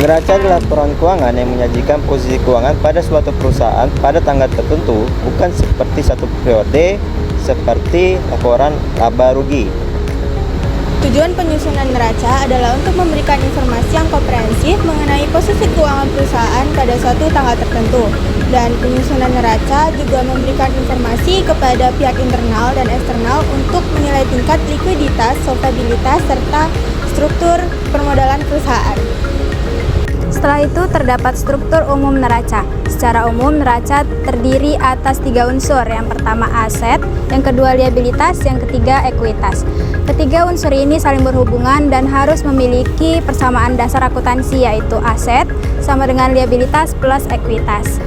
Neraca adalah laporan keuangan yang menyajikan posisi keuangan pada suatu perusahaan pada tanggal tertentu, bukan seperti satu periode seperti laporan laba rugi. Tujuan penyusunan neraca adalah untuk memberikan informasi yang komprehensif mengenai posisi keuangan perusahaan pada suatu tanggal tertentu. Dan penyusunan neraca juga memberikan informasi kepada pihak internal dan eksternal untuk menilai tingkat likuiditas, solvabilitas, serta struktur permodalan perusahaan. Setelah itu terdapat struktur umum neraca. Secara umum neraca terdiri atas 3 unsur. Yang pertama aset, yang kedua liabilitas, yang ketiga ekuitas. Ketiga unsur ini saling berhubungan dan harus memiliki persamaan dasar akuntansi, yaitu aset sama dengan liabilitas plus ekuitas.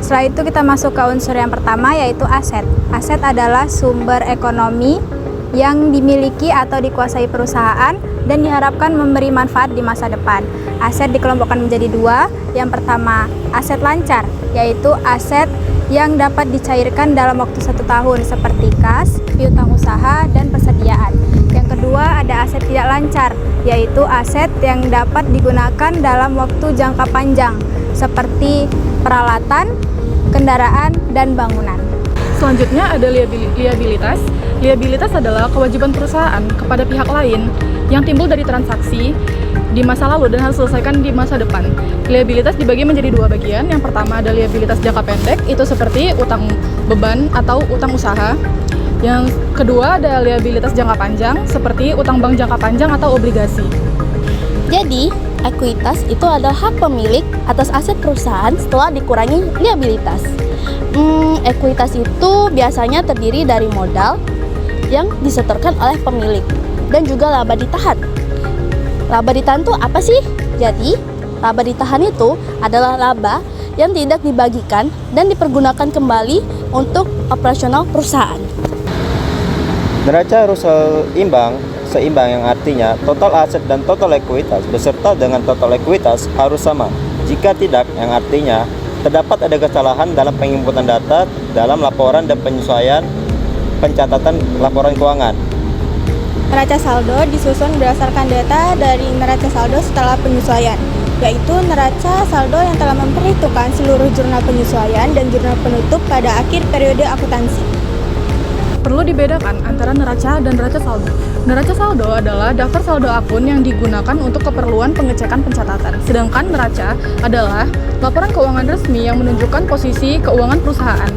Setelah itu kita masuk ke unsur yang pertama, yaitu aset. Aset adalah sumber ekonomi yang dimiliki atau dikuasai perusahaan dan diharapkan memberi manfaat di masa depan. Aset dikelompokkan menjadi 2. Yang pertama, aset lancar, yaitu aset yang dapat dicairkan dalam waktu 1 tahun seperti kas, piutang usaha, dan persediaan. Yang kedua, ada aset tidak lancar, yaitu aset yang dapat digunakan dalam waktu jangka panjang seperti peralatan, kendaraan, dan bangunan. Selanjutnya ada liabilitas. Liabilitas adalah kewajiban perusahaan kepada pihak lain yang timbul dari transaksi di masa lalu dan harus selesaikan di masa depan. Liabilitas dibagi menjadi 2 bagian. Yang pertama ada liabilitas jangka pendek, itu seperti utang beban atau utang usaha. Yang kedua ada liabilitas jangka panjang, seperti utang bank jangka panjang atau obligasi. Jadi, ekuitas itu adalah hak pemilik atas aset perusahaan setelah dikurangi liabilitas. Ekuitas itu biasanya terdiri dari modal yang disetorkan oleh pemilik dan juga laba ditahan. Laba ditahan itu apa sih? Jadi, laba ditahan itu adalah laba yang tidak dibagikan dan dipergunakan kembali untuk operasional perusahaan. Neraca harus seimbang yang artinya total aset dan total ekuitas beserta dengan total ekuitas harus sama. Jika tidak, yang artinya terdapat ada kesalahan dalam penginputan data dalam laporan dan penyesuaian pencatatan laporan keuangan. Neraca saldo disusun berdasarkan data dari neraca saldo setelah penyesuaian, yaitu neraca saldo yang telah memperhitungkan seluruh jurnal penyesuaian dan jurnal penutup pada akhir periode akuntansi. Perlu dibedakan antara neraca dan neraca saldo. Neraca saldo adalah daftar saldo akun yang digunakan untuk keperluan pengecekan pencatatan. Sedangkan neraca adalah laporan keuangan resmi yang menunjukkan posisi keuangan perusahaan.